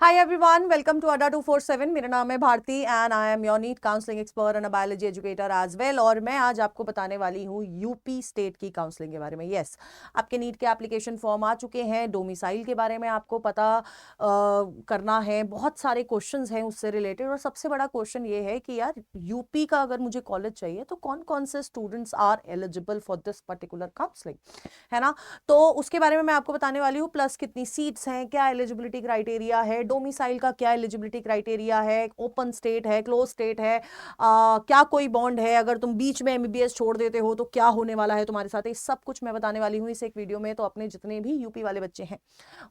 Hi everyone, welcome to अड्डा 247। मेरा नाम है Bharati and I am your NEET counselling expert and biology educator as well. और मैं आज आपको बताने वाली हूँ यूपी स्टेट की काउंसलिंग के बारे में। यस, आपके नीट के एप्लीकेशन फॉर्म आ चुके हैं। डोमिसाइल के बारे में आपको पता करना है। बहुत सारे क्वेश्चंस हैं उससे रिलेटेड, और सबसे बड़ा क्वेश्चन ये है कि यार यूपी का अगर मुझे कॉलेज चाहिए तो कौन कौन से students are eligible for this particular counselling, है ना। तो उसके बारे में मैं आपको बताने वाली हूँ, प्लस कितनी सीट्स हैं, क्या एलिजिबिलिटी क्राइटेरिया है, डोमिसाइल का क्या एलिजिबिलिटी क्राइटेरिया है, ओपन स्टेट है, क्लोज स्टेट है, क्या कोई बॉन्ड है, अगर तुम बीच में एमबीबीएस छोड़ देते हो तो क्या होने वाला है तुम्हारे साथ। ये सब कुछ मैं बताने वाली हूँ इस एक वीडियो में। तो अपने जितने भी यूपी वाले बच्चे हैं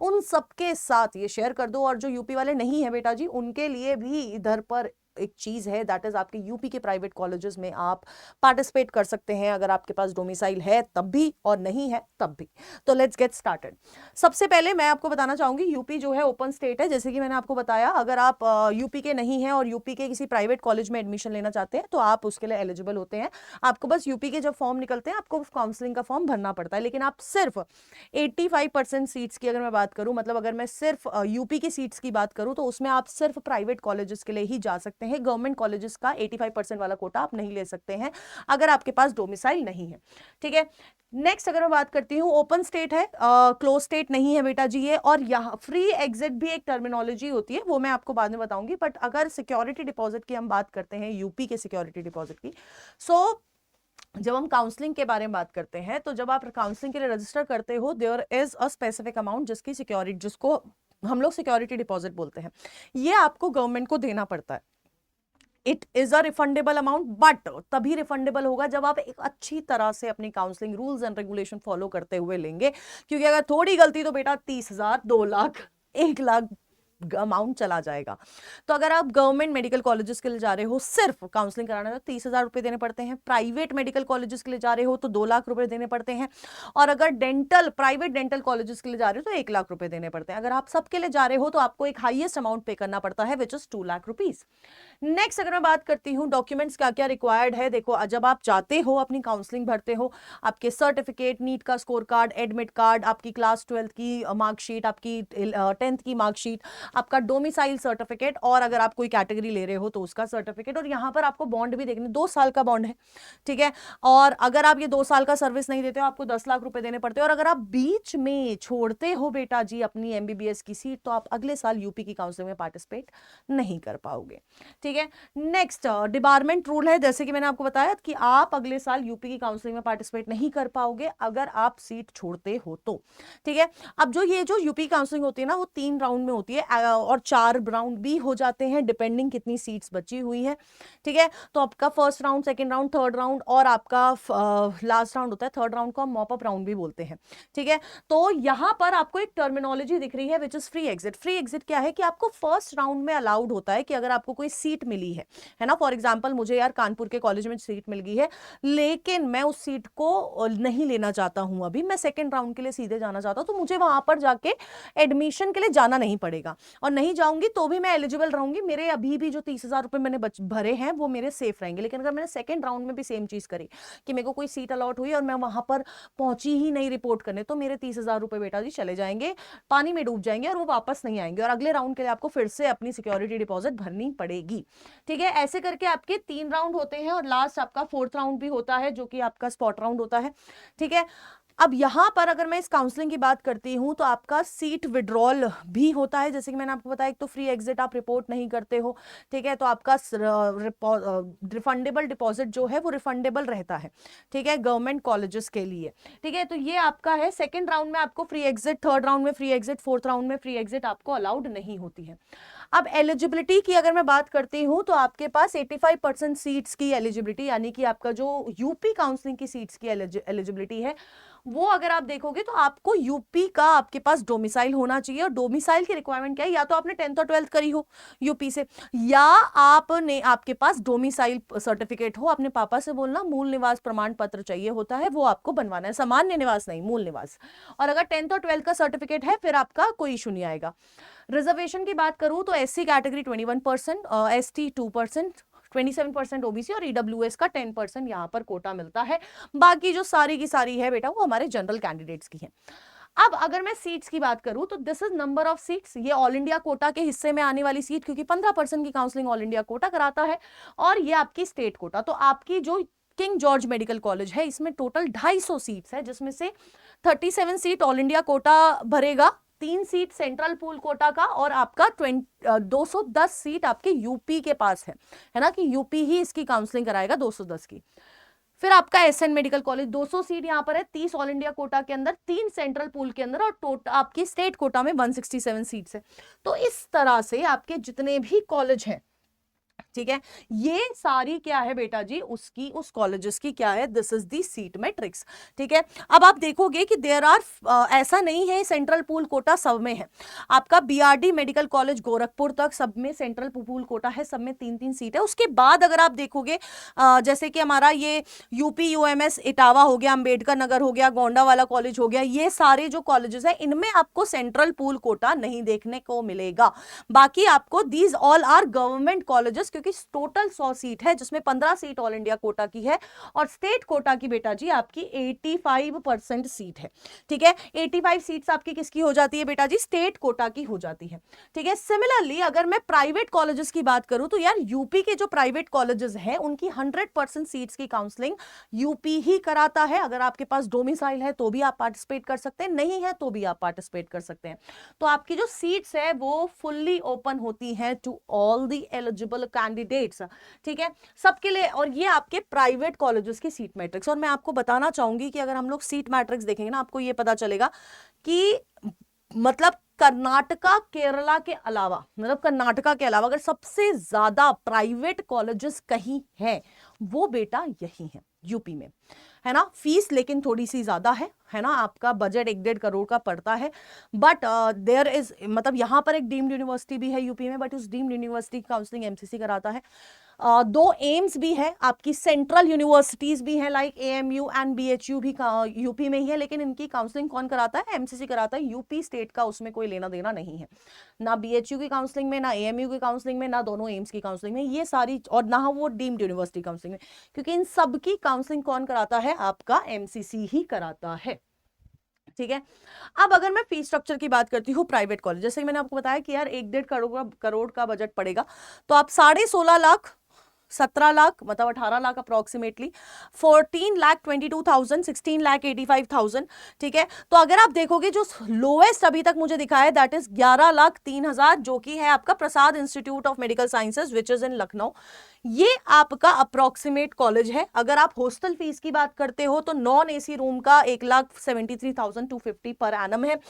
उन सबके साथ ये शेयर कर दो, और जो यूपी वाले नहीं है बेटा जी, उनके लिए भी इधर पर एक चीज है, दैट इज आपके यूपी के प्राइवेट कॉलेजेस में आप पार्टिसिपेट कर सकते हैं, अगर आपके पास डोमिसाइल है तब भी और नहीं है तब भी। तो लेट्स गेट स्टार्टेड। सबसे पहले मैं आपको बताना चाहूंगी, यूपी जो है ओपन स्टेट है। जैसे कि मैंने आपको बताया, अगर आप यूपी के नहीं हैं और यूपी के किसी प्राइवेट कॉलेज में एडमिशन लेना चाहते हैं तो आप उसके लिए एलिजिबल होते हैं। आपको बस यूपी के जब फॉर्म निकलते हैं आपको काउंसलिंग का फॉर्म भरना पड़ता है, लेकिन आप सिर्फ 85% सीट्स की अगर मैं बात करूं, मतलब अगर मैं सिर्फ यूपी की सीट्स की बात करूं, तो उसमें आप सिर्फ प्राइवेट कॉलेजेस के लिए ही जा सकते हैं। गवर्नमेंट कॉलेजेस का 85% वाला कोटा आप नहीं ले सकते हैं अगर आपके पास डोमिसाइल नहीं है, ठीक है। नेक्स्ट अगर मैं बात करती हूँ, ओपन स्टेट है, क्लोज स्टेट नहीं है बेटा जी ये। और यहाँ फ्री एग्जिट भी एक टर्मिनोलॉजी होती है, वो मैं आपको बाद में बताऊंगी। बट अगर सिक्योरिटी डिपॉजिट की हम बात करते हैं, यूपी के सिक्योरिटी डिपॉजिट की, सो जब हम काउंसलिंग के बारे में बात करते हैं, तो जब आप काउंसलिंग के लिए रजिस्टर करते हो, there is a specific amount जिसकी सिक्योरिटी, जिसको हम लोग सिक्योरिटी डिपॉजिट बोलते हैं, ये आपको गवर्नमेंट को देना पड़ता है। It is a refundable amount, but तभी रिफंडेबल होगा जब आप एक अच्छी तरह से अपनी counselling rules and regulation follow करते हुए लेंगे। क्योंकि अगर थोड़ी गलती तो बेटा 30,000, 2 लाख, 1 लाख अमाउंट चला जाएगा। तो अगर आप गवर्नमेंट मेडिकल कॉलेजेस के लिए जा रहे हो सिर्फ काउंसलिंग कराना, तो 30,000 रुपए देने पड़ते हैं। प्राइवेट मेडिकल कॉलेजेस के लिए जा रहे हो तो 2 लाख रुपए देने पड़ते हैं। और अगर प्राइवेट डेंटल कॉलेजेस के लिए जा रहे हो तो 1 लाख रुपए देने पड़ते हैं। अगर आप सबके लिए जा रहे हो तो आपको एक हाईएस्ट अमाउंट पे करना पड़ता है, which is 2 lakh rupees. Next अगर मैं बात करती हूँ डॉक्यूमेंट्स क्या क्या रिक्वायर्ड है, देखो जब आप जाते हो अपनी काउंसलिंग भरते हो, आपके सर्टिफिकेट, नीट का स्कोर कार्ड, एडमिट कार्ड, आपकी क्लास 12th की मार्कशीट, आपकी 10th की मार्कशीट, आपका डोमिसाइल सर्टिफिकेट, और अगर आप कोई कैटेगरी ले रहे हो तो उसका सर्टिफिकेट। और यहाँ पर आपको बॉन्ड भी देखने, 2 साल का बॉन्ड है, ठीक है। और अगर आप ये 2 साल का सर्विस नहीं देते हो, आपको 10 लाख रुपए देने पड़ते हैं। और अगर आप बीच में छोड़ते हो बेटा जी अपनी एमबीबीएस की सीट, तो आप अगले साल यूपी की काउंसलिंग में पार्टिसिपेट नहीं कर पाओगे, ठीक है। नेक्स्ट डिबारमेंट रूल है, जैसे कि मैंने आपको बताया कि आप अगले साल यूपी की काउंसलिंग में पार्टिसिपेट नहीं कर पाओगे अगर आप सीट छोड़ते हो तो, ठीक है। अब जो यूपी काउंसलिंग होती है ना, वो 3 राउंड में होती है, और 4 राउंड भी हो जाते हैं डिपेंडिंग कितनी सीट्स बची हुई है, ठीक है। तो आपका first round, second round, third round, और आपका लास्ट राउंड होता है। थर्ड राउंड को हम मॉप अप राउंड भी बोलते हैं, ठीक है। तो यहां पर आपको एक टर्मिनोलॉजी दिख रही है which is free exit. Free exit क्या है कि आपको फर्स्ट राउंड में अलाउड होता है कि अगर आपको कोई सीट मिली है ना, फॉर एग्जाम्पल मुझे यार कानपुर के कॉलेज में सीट मिल गई है, लेकिन मैं उस सीट को नहीं लेना चाहता हूं, अभी मैं सेकंड राउंड के लिए सीधे जाना चाहता हूं, तो मुझे वहां पर जाके एडमिशन के लिए जाना नहीं पड़ेगा। और नहीं जाऊंगी तो भी मैं एलिजिबल रहूंगी, मेरे अभी भी जो 30,000 रुपए मैंने भरे हैं वो मेरे सेफ रहेंगे। लेकिन अगर मैंने सेकंड राउंड में भी सेम चीज करी कि मेरे को कोई सीट अलॉट हुई और मैं वहां पर पहुंची ही नहीं रिपोर्ट करने, तो मेरे 30,000 रुपए बेटा जी चले जाएंगे, पानी में डूब जाएंगे, और वो वापस नहीं आएंगे। और अगले राउंड के लिए आपको फिर से अपनी सिक्योरिटी डिपॉजिट भरनी पड़ेगी, ठीक है। ऐसे करके आपके 3 राउंड होते हैं, और लास्ट आपका फोर्थ राउंड भी होता है जो कि आपका स्पॉट राउंड होता है, ठीक है। अब यहां पर अगर मैं इस काउंसलिंग की बात करती हूं, तो आपका सीट विड्रॉल भी होता है। जैसे कि मैंने आपको बताया, एक तो फ्री एग्जिट आप रिपोर्ट नहीं करते हो, ठीक है, तो आपका रिफंडेबल डिपॉजिट जो है वो रिफंडेबल रहता है, ठीक है, गवर्नमेंट कॉलेजेस के लिए, ठीक है। तो ये आपका है। सेकेंड राउंड में आपको फ्री एग्जिट, थर्ड राउंड में फ्री एग्जिट, फोर्थ राउंड में फ्री एग्जिट आपको अलाउड नहीं होती है। अब एलिजिबिलिटी की अगर मैं बात करती हूं, तो आपके पास 85% सीट्स की एलिजिबिलिटी, यानी कि आपका जो यूपी काउंसलिंग की सीट्स की एलिजिबिलिटी है, वो अगर आप देखोगे तो आपको यूपी का आपके पास डोमिसाइल होना चाहिए। और डोमिसाइल की रिक्वायरमेंट क्या है, या तो आपने 10th और 12th करी हो यूपी से, या आपने आपके पास डोमिसाइल सर्टिफिकेट हो। अपने पापा से बोलना मूल निवास प्रमाण पत्र चाहिए होता है, वो आपको बनवाना है, सामान्य निवास नहीं, मूल निवास। और अगर 10th और 12th का सर्टिफिकेट है, फिर आपका कोई इशू नहीं आएगा। रिजर्वेशन की बात करूं तो एससी कैटेगरी 21%, एसटी 2%, 27% ओबीसी, और ईडब्ल्यूएस का 10% यहां पर कोटा मिलता है। बाकी जो सारी की सारी है बेटा वो हमारे जनरल कैंडिडेट्स की है। अब अगर मैं सीट्स की बात करूं तो this is number of seats, ये ऑल इंडिया कोटा के हिस्से में आने वाली सीट, क्योंकि 15% की काउंसलिंग ऑल इंडिया कोटा कराता है, और ये आपकी स्टेट कोटा। तो आपकी जो किंग जॉर्ज मेडिकल कॉलेज है इसमें टोटल 250 सीट्स है, जिसमें से 37 सीट ऑल इंडिया कोटा भरेगा, 3 सीट सेंट्रल पूल कोटा का, और आपका 210 सीट आपके यूपी के पास है ना, कि यूपी ही इसकी काउंसलिंग कराएगा 210 की। फिर आपका एसएन मेडिकल कॉलेज 200 सीट यहाँ पर है, 30 ऑल इंडिया कोटा के अंदर, 3 सेंट्रल पूल के अंदर, और टोटल आपकी स्टेट कोटा में 167 सीट्स है। तो इस तरह से आपके जितने भी कॉलेज हैं, ठीक है, ये सारी क्या है बेटा जी, उसकी उस कॉलेजेस की क्या है, this is the seat matrix. ठीक है, अब आप देखोगे कि देयर आर, ऐसा नहीं है सेंट्रल पूल कोटा सब में है, आपका बीआरडी मेडिकल कॉलेज गोरखपुर तक सब में सेंट्रल पूल कोटा है, सब में 3-3 सीट है। उसके बाद अगर आप देखोगे जैसे कि हमारा ये यूपी यूएमएस इटावा हो गया, अंबेडकर नगर हो गया, गोंडा वाला कॉलेज हो गया, ये सारे जो कॉलेजेस है इनमें आपको सेंट्रल पूल कोटा नहीं देखने को मिलेगा। बाकी आपको these all are government colleges, क्योंकि टोटल 100 सीट है, जिसमें 15 सीट ऑल इंडिया कोटा की है, और स्टेट कोटा की बेटा जी आपकी 85% सीट है। ठीक है, 85 सीट्स आपकी किसकी हो जाती है बेटा जी, स्टेट कोटा की हो जाती है। ठीक है, सिमिलरली अगर मैं प्राइवेट कॉलेजेस की बात करूं तो यार यूपी के जो प्राइवेट कॉलेजेस हैं उनकी 100% सीट्स की काउंसलिंग यूपी ही कराता है। अगर आपके पास डोमिसाइल है तो भी आप पार्टिसिपेट कर सकते हैं, नहीं है तो भी आप पार्टिसिपेट कर सकते हैं। तो आपकी जो सीट्स है वो फुल्ली ओपन होती है to all the eligible candidates. ठीक है, सबके लिए। और ये आपके प्राइवेट कॉलेजेस की सीट मैट्रिक्स। और मैं आपको बताना चाहूंगी कि अगर हम लोग सीट मैट्रिक्स देखेंगे ना, आपको ये पता चलेगा कि मतलब कर्नाटका केरला के अलावा, मतलब कर्नाटका के अलावा अगर सबसे ज्यादा प्राइवेट कॉलेजेस कहीं है वो बेटा यही है, यूपी में, है ना। फीस लेकिन थोड़ी सी ज्यादा है ना, आपका बजट 1-1.5 करोड़ का पड़ता है, बट देयर इज, मतलब यहाँ पर एक डीम्ड यूनिवर्सिटी भी है यूपी में, बट उस डीम्ड यूनिवर्सिटी की काउंसलिंग एमसीसी कराता है। 2 एम्स भी है, आपकी सेंट्रल यूनिवर्सिटीज भी है, लाइक एएमयू एंड बीएचयू भी यूपी में ही है, लेकिन इनकी काउंसलिंग कौन कराता है, एमसीसी कराता है। यूपी स्टेट का उसमें कोई लेना देना नहीं है, ना बीएचयू की काउंसलिंग में, ना एएमयू की काउंसलिंग में, ना दोनों एम्स की काउंसलिंग में, ये सारी, और ना वो डीम्ड यूनिवर्सिटी काउंसलिंग में, क्योंकि इन सब की काउंसलिंग कौन कराता है, आपका एमसीसी ही कराता है। ठीक है, अब अगर मैं फीस स्ट्रक्चर की बात करती हूँ प्राइवेट कॉलेज, जैसे मैंने आपको बताया कि यार 1-1.5 करोड़ का बजट पड़ेगा, तो आप 16.5 लाख, 17 लाख, मतलब 18 लाख अप्रोक्सीमेटली, 14,22,000, 16,85,000। ठीक है, तो अगर आप देखोगे जो लोएस्ट अभी तक मुझे दिखा है दैट इज 11,03,000, जो कि है आपका Prasad Institute of Medical Sciences which is in Lucknow. ये आपका अप्रोक्सीमेट कॉलेज है। अगर आप हॉस्टल फीस की बात करते हो तो नॉन एसी रूम का 1,73,250 पर एनम है,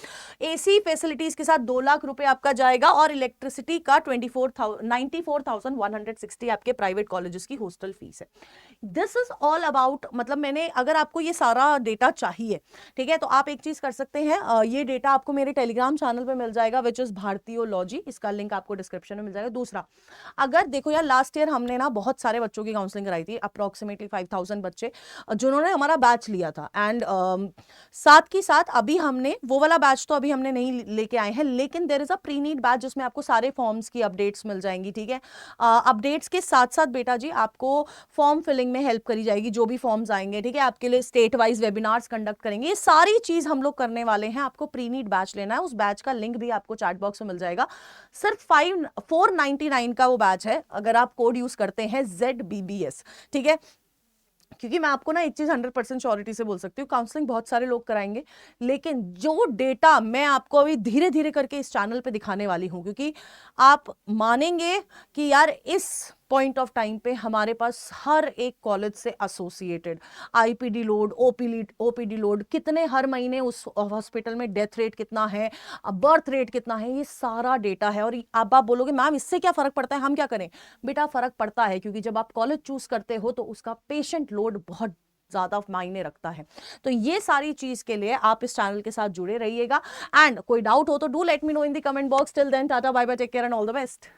एसी फैसिलिटीज के साथ 2 लाख रुपए आपका जाएगा, और इलेक्ट्रिसिटी का 94,160 आपके प्राइवेट कॉलेजेस की हॉस्टल फीस है। दिस इज ऑल अबाउट, मतलब मैंने, अगर आपको ये सारा डेटा चाहिए, ठीक है, तो आप एक चीज कर सकते हैं, ये डेटा आपको मेरे टेलीग्राम चैनल पे मिल जाएगा विच इज भारतीयोलॉजी, इसका लिंक आपको डिस्क्रिप्शन में मिल जाएगा। दूसरा, अगर देखो यार लास्ट ईयर हमने ना बहुत सारे बच्चों की काउंसलिंग कराई थी, अप्रोक्सीमेटली 5,000 बच्चे जिन्होंने हमारा बैच लिया था, एंड साथ की साथ अभी हमने वो वाला बैच तो अभी हमने नहीं लेके आए हैं, लेकिन there is a pre NEET batch जिसमें आपको सारे फॉर्म्स की अपडेट्स मिल जाएंगी। ठीक है, अपडेट्स के साथ साथ बेटा जी आपको फॉर्म फिलिंग में हेल्प करी जाएगी, जो भी फॉर्म्स आएंगे, ठीक है, आपके लिए स्टेट वाइज वेबिनार्स कंडक्ट करेंगे, ये सारी चीज हम लोग करने वाले हैं। आपको प्री नीड बैच लेना है, उस बैच का लिंक भी आपको चैट बॉक्स में मिल जाएगा। सिर्फ 499 का वो बैच है, अगर आप कोड यूज करते हैं ZBBS। ठीक है, क्योंकि मैं आपको ना एक चीज 100% श्योरिटी से बोल सकती हूँ, काउंसलिंग बहुत सारे लोग कराएंगे, लेकिन जो डेटा मैं आपको अभी धीरे धीरे करके इस चैनल पे दिखाने वाली हूँ, क्योंकि आप मानेंगे कि यार इस पॉइंट ऑफ टाइम पे हमारे पास हर एक कॉलेज से associated IPD load, OPD load, कितने हर महीने उस हॉस्पिटल में डेथ रेट कितना है, बर्थ रेट कितना है, ये सारा डेटा है। और अब आप बोलोगे मैम इससे क्या फर्क पड़ता है, हम क्या करें? बेटा फर्क पड़ता है, क्योंकि जब आप कॉलेज चूज करते हो तो उसका पेशेंट लोड बहुत ज्यादा मायने रखता है। तो ये सारी चीज के लिए आप इस चैनल के साथ जुड़े रहिएगा, एंड कोई डाउट हो तो do let me know in the comment box. Till then tata bye bye, take care and all the best.